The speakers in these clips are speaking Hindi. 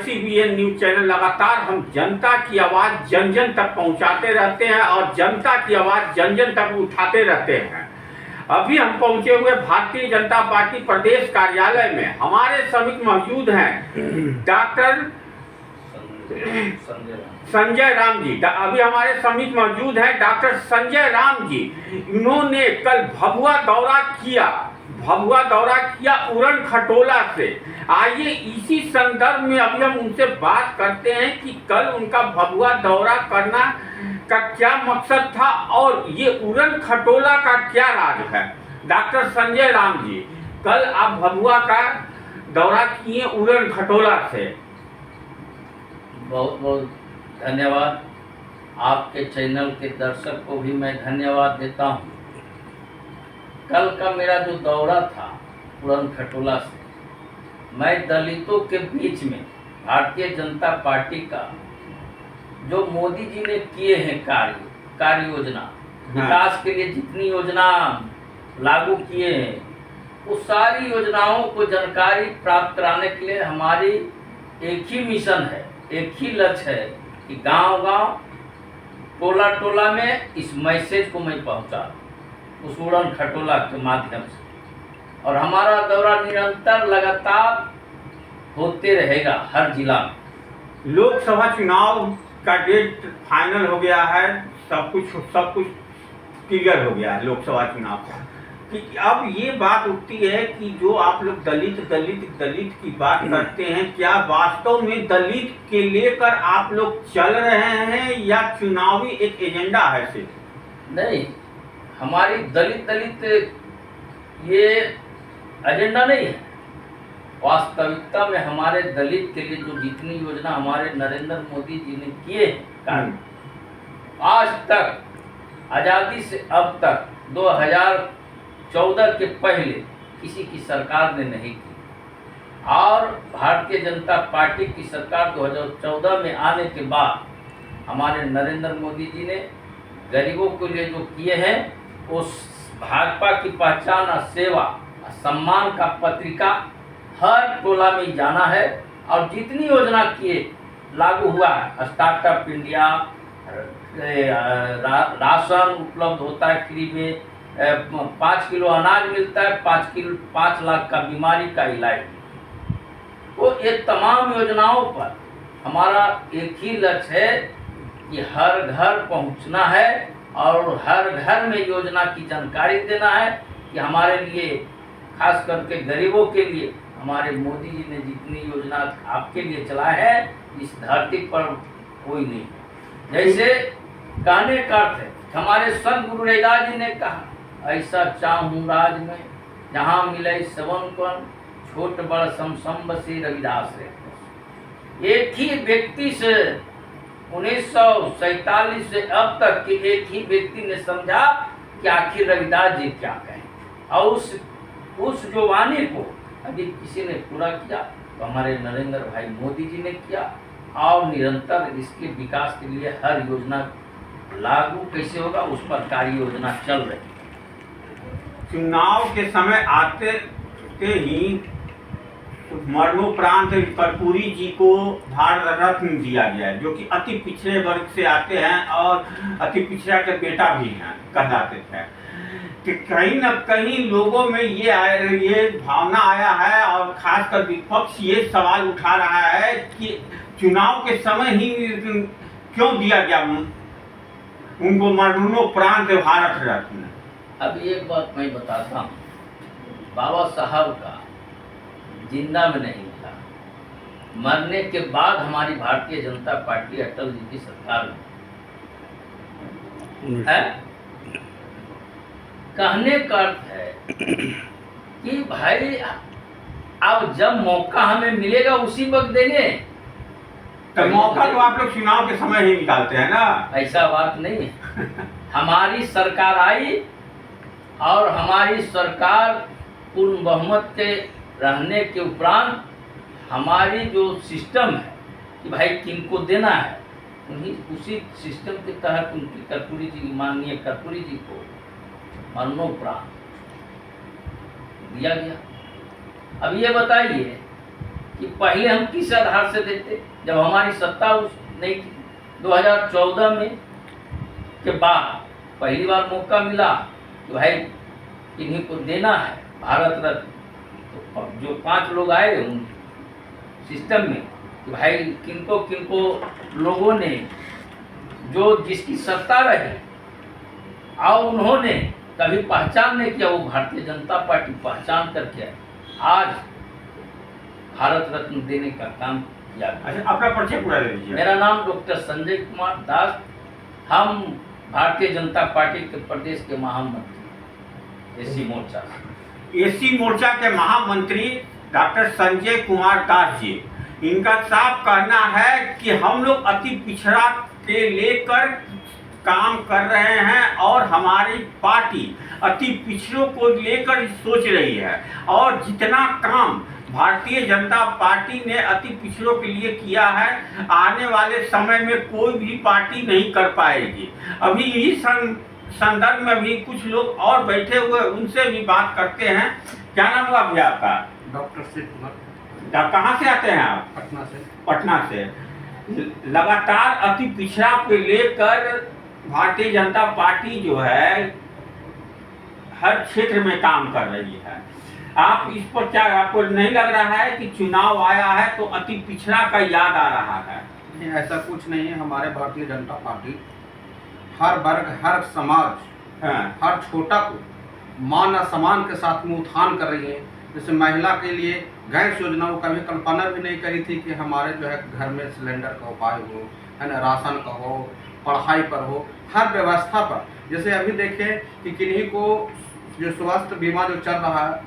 ICBN न्यूज चैनल लगातार हम जनता की आवाज़ जन जन तक पहुंचाते रहते हैं और जनता की आवाज़ जन जन तक उठाते रहते हैं। अभी हम पहुंचे हुए भारतीय जनता पार्टी प्रदेश कार्यालय में। हमारे समीप मौजूद हैं डॉक्टर संजय राम जी। अभी हमारे समीप मौजूद हैं डॉक्टर संजय राम जी। इन्होंने कल भभुआ दौरा किया उड़न खटोला से। आइए इसी संदर्भ में अभी हम उनसे बात करते हैं कि कल उनका भभुआ दौरा करना का क्या मकसद था और ये उड़न खटोला का क्या राज है। डॉक्टर संजय राम जी, कल आप भभुआ का दौरा किए उड़न खटोला से। बहुत बहुत धन्यवाद। आपके चैनल के दर्शक को भी मैं धन्यवाद देता हूँ। कल का मेरा जो दौरा था उड़न खटोला से, मैं दलितों के बीच में भारतीय जनता पार्टी का जो मोदी जी ने किए हैं कार्य योजना, विकास के लिए जितनी योजना लागू किए हैं, उस सारी योजनाओं को जानकारी प्राप्त कराने के लिए हमारी एक ही मिशन है, एक ही लक्ष्य है कि गांव-गांव, टोला-टोला में इस मैसेज को मैं पहुंचा उस उड़न खटोला के माध्यम से। और हमारा दौरा निरंतर लगातार होते रहेगा हर जिला में। लोकसभा चुनाव का डेट फाइनल हो गया है, सब कुछ क्लियर हो गया है लोकसभा चुनाव का। कि अब ये बात उठती है कि जो आप लोग दलित की बात करते हैं, क्या वास्तव में दलित के लेकर आप लोग चल रहे हैं या चुनावी एक एजेंडा है सिर्फ? नहीं, हमारी दलित ये एजेंडा नहीं है। वास्तविकता में हमारे दलित के लिए जो जितनी योजना हमारे नरेंद्र मोदी जी ने किए हैं, आज तक आज़ादी से अब तक 2014 के पहले किसी की सरकार ने नहीं की। और भारतीय जनता पार्टी की सरकार 2014 में आने के बाद हमारे नरेंद्र मोदी जी ने गरीबों के लिए जो किए हैं, उस भाजपा की पहचान और सेवा और सम्मान का पत्रिका हर टोला में जाना है। और जितनी योजना किए लागू हुआ है, स्टार्टअप इंडिया, राशन उपलब्ध होता है फ्री में, 5 किलो अनाज मिलता है, 5 लाख का बीमारी का इलाज। तो ये तमाम योजनाओं पर हमारा एक ही लक्ष्य है कि हर घर पहुंचना है और हर घर में योजना की जानकारी देना है कि हमारे लिए, खास करके गरीबों के लिए, हमारे मोदी जी ने जितनी योजना आपके लिए चलाए है, इस धरती पर कोई नहीं। जैसे कहने का अर्थ है, हमारे संत गुरु रविदास जी ने कहा, ऐसा चाहूँ राज में जहाँ मिले सवन कन, छोट बड़ सम बसे रविदास रे। एक ही व्यक्ति से 1947 से अब तक के एक ही व्यक्ति ने समझा कि आखिर रविदास जी क्या कहें, और उस जो वाणी को अभी किसी ने पूरा किया तो हमारे नरेंद्र भाई मोदी जी ने किया। और निरंतर इसके विकास के लिए हर योजना लागू कैसे होगा उस पर कार्य योजना चल रही है। चुनाव के समय आते ही मरणोपरांत कर्पूरी जी को भारत रत्न दिया गया है, जो कि अति पिछड़े वर्ग से आते हैं और अति पिछड़ा के बेटा भी हैं कहलाते थे। कि कहीं न कहीं लोगों में ये भावना आया है और खासकर विपक्ष ये सवाल उठा रहा है कि चुनाव के समय ही क्यों दिया गया उनको मरणोपरांत भारत रत्न। अब एक बात मैं बताता हूँ, बाबा साहब का जिंदा में नहीं मिला, मरने के बाद हमारी भारतीय जनता पार्टी अटल जी की सरकार में है। कहने का अर्थ है कि भाई अब जब मौका हमें मिलेगा उसी वक्त देंगे। तो मौका तो आप लोग चुनाव के समय ही निकालते हैं ना। ऐसा बात नहीं है। हमारी सरकार आई और हमारी सरकार पूर्ण बहुमत के रहने के उपरांत हमारी जो सिस्टम है कि भाई किनको देना है, उसी सिस्टम के तहत उनकी कर्पूरी जी, माननीय कर्पूरी जी को मरणोपरांत दिया गया। अब ये बताइए कि पहले हम किस आधार से देते, जब हमारी सत्ता उस नहीं थी। 2014 में के बाद पहली बार मौका मिला कि भाई इन्हीं को देना है भारत रत्न। तो जो 5 लोग आए उन सिस्टम में कि भाई किनको किनको लोगों ने जो जिसकी सत्ता रही और उन्होंने कभी पहचान नहीं किया, वो भारतीय जनता पार्टी पहचान करके आज भारत रत्न देने का काम किया। अच्छा, अपना परिचय पूरा दे दीजिए। मेरा नाम डॉक्टर संजय कुमार दास, हम भारतीय जनता पार्टी के प्रदेश के महामंत्री एसी मोर्चा। एसी मोर्चा के महामंत्री डॉक्टर संजय कुमार दास जी, इनका साफ कहना है कि हम लोग अति पिछड़ा के लेकर काम कर रहे हैं और हमारी पार्टी अति पिछड़ों को लेकर सोच रही है, और जितना काम भारतीय जनता पार्टी ने अति पिछड़ों के लिए किया है, आने वाले समय में कोई भी पार्टी नहीं कर पाएगी। अभी इसी संदर्भ में भी कुछ लोग और बैठे हुए, उनसे भी बात करते हैं। क्या नाम हुआ भैया आपका? डॉक्टर शिव कुमार। कहाँ से आते हैं आप? पटना से। पटना से। लगातार अति पिछड़ा को लेकर भारतीय जनता पार्टी जो है हर क्षेत्र में काम कर रही है। आप इस पर क्या, आपको नहीं लग रहा है कि चुनाव आया है तो अति पिछड़ा का याद आ रहा है? नहीं, ऐसा कुछ नहीं है। हमारे भारतीय जनता पार्टी हर वर्ग, हर समाज, हर छोटा को मान और सम्मान के साथ में उत्थान कर रही है। जैसे महिला के लिए गैस योजना, वो कभी कल्पना भी नहीं करी थी कि हमारे जो है घर में सिलेंडर का उपाय हो, है ना, राशन का हो, पढ़ाई पर हो, हर व्यवस्था पर। जैसे अभी देखें कि किन्हीं को जो स्वास्थ्य बीमा जो चल रहा है,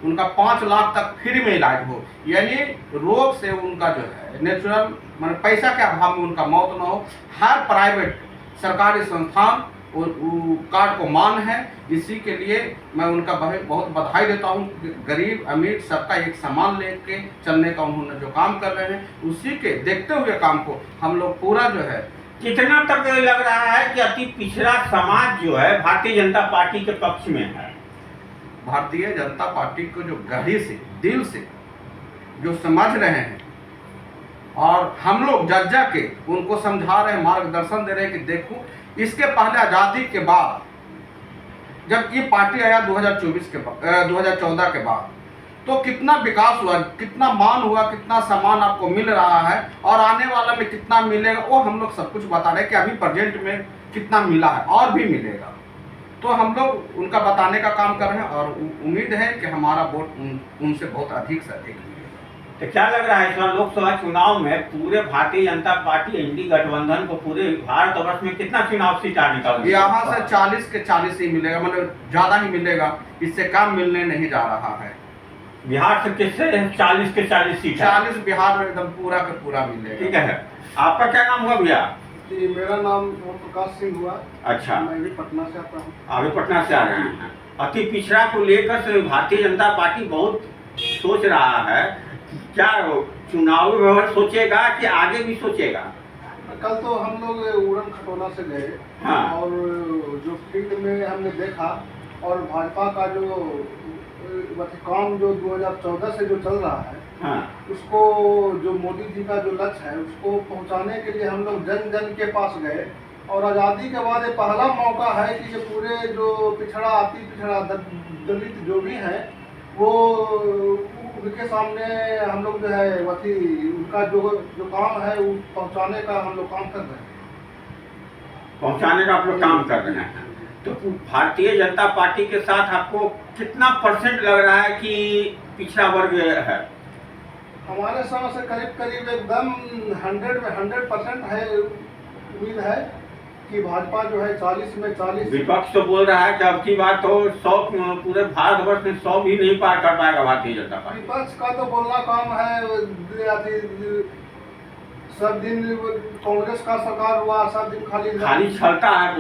उनका 5 लाख तक फ्री में इलाज हो, यानी रोग से उनका जो है नेचुरल मान पैसा के अभाव में उनका मौत न हो। हर प्राइवेट सरकारी संस्थान कार्ड को मान है। इसी के लिए मैं उनका बहुत बधाई देता हूँ। गरीब अमीर सबका एक समान लेके चलने का उन्होंने जो काम कर रहे हैं, उसी के देखते हुए काम को हम लोग पूरा जो है। कितना तक लग रहा है कि अति पिछड़ा समाज जो है भारतीय जनता पार्टी के पक्ष में है? भारतीय जनता पार्टी को जो गहरी से दिल से जो समझ रहे हैं, और हम लोग जज्जा के उनको समझा रहे हैं, मार्गदर्शन दे रहे हैं कि देखो, इसके पहले आज़ादी के बाद जब ये पार्टी आया 2014 के बाद, तो कितना विकास हुआ, कितना मान हुआ, कितना सम्मान आपको मिल रहा है, और आने वाला में कितना मिलेगा वो हम लोग सब कुछ बता रहे हैं कि अभी प्रेजेंट में कितना मिला है और भी मिलेगा। तो हम लोग उनका बताने का काम कर रहे हैं, और उम्मीद है कि हमारा वोट उनसे बहुत अधिक से अधिक। तो क्या लग रहा है इस बार लोकसभा चुनाव में पूरे भारतीय जनता पार्टी इंडी गठबंधन को पूरे भारतवर्ष में कितना चुनाव सीट आने का? यहाँ से 40 के 40 ही मिलेगा, मतलब ज्यादा ही मिलेगा, इससे कम मिलने नहीं जा रहा है। बिहार से किससे 40 के 40 सीट? 40 बिहार में एकदम पूरा का पूरा मिलेगा। ठीक है। आपका क्या नाम हुआ भैया? जी, मेरा नाम प्रकाश सिंह हुआ। अच्छा, मैं भी पटना से आता हूँ। अभी पटना से आ रहे हैं। अति पिछड़ा को लेकर से भारतीय जनता पार्टी बहुत सोच रहा है। क्या चुनावी व्यवहार सोचेगा कि आगे भी सोचेगा? कल तो हम लोग उड़न खटोला से गए। हाँ। और जो फील्ड में हमने देखा, और भाजपा का जो काम जो 2014 से जो चल रहा है, हाँ। उसको जो मोदी जी का जो लक्ष्य है उसको पहुंचाने के लिए हम लोग जन जन के पास गए। और आज़ादी के बाद ये पहला मौका है कि ये पूरे जो पिछड़ा, अति पिछड़ा, दलित जो भी हैं, वो उनके सामने हम लोग जो है वही उनका जो काम है वो पहुंचाने का हम लोग काम कर रहे हैं। पहुंचाने का आप लोग काम कर रहे हैं। तो भारतीय जनता पार्टी के साथ आपको कितना परसेंट लग रहा है कि पिछड़ा वर्ग है? हमारे समझ से करीब करीब एकदम 100 में 100% है। उम्मीद है कि भाजपा जो है 40 में 40। विपक्ष तो बोल रहा है कि अब की बात तो 100 पूरे भारतवर्ष में 100 भी नहीं पार कर पाएगा भारतीय जनता पार्टी। विपक्ष का तो बोलना काम है। सब दिन कांग्रेस का सरकार हुआ, सब दिन खाली छलता है,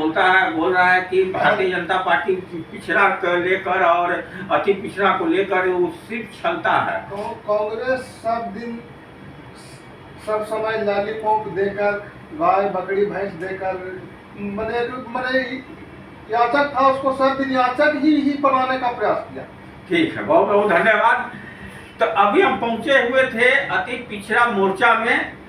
बोल रहा है कि भारतीय जनता पार्टी पिछड़ा को लेकर और अति पिछड़ा को लेकर वो सिर्फ छलता है। कांग्रेस सब दिन सब समय लॉलीपॉप देकर, गाय बकरी भैंस देकर, मैंने याचक था, उसको सब दिन याचक ही बनाने का प्रयास किया। ठीक है, बहुत बहुत धन्यवाद। तो अभी हम पहुंचे हुए थे अति पिछड़ा मोर्चा में।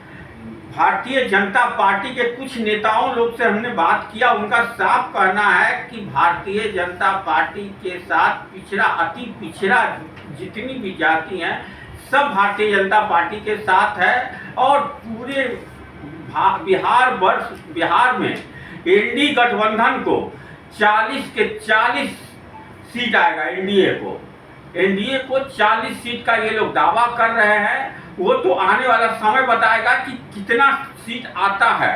भारतीय जनता पार्टी के कुछ नेताओं लोग से हमने बात किया, उनका साफ कहना है कि भारतीय जनता पार्टी के साथ पिछड़ा, अति पिछड़ा जितनी भी जाति हैं सब भारतीय जनता पार्टी के साथ है। और पूरे बिहार में एनडीए गठबंधन को 40 के 40 सीट आएगा। एनडीए को 40 सीट का ये लोग दावा कर रहे हैं। वो तो आने वाला समय बताएगा कि कितना सीट आता है,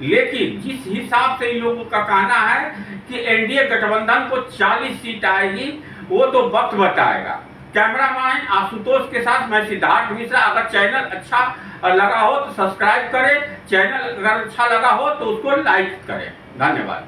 लेकिन जिस हिसाब से इन लोगों का कहना है कि एनडीए गठबंधन को 40 सीट आएगी, वो तो वक्त बताएगा। कैमरामैन आशुतोष के साथ मैं सिद्धार्थ मिश्रा। अगर चैनल अच्छा लगा हो तो सब्सक्राइब करें, चैनल अगर अच्छा लगा हो तो उसको लाइक करें। धन्यवाद।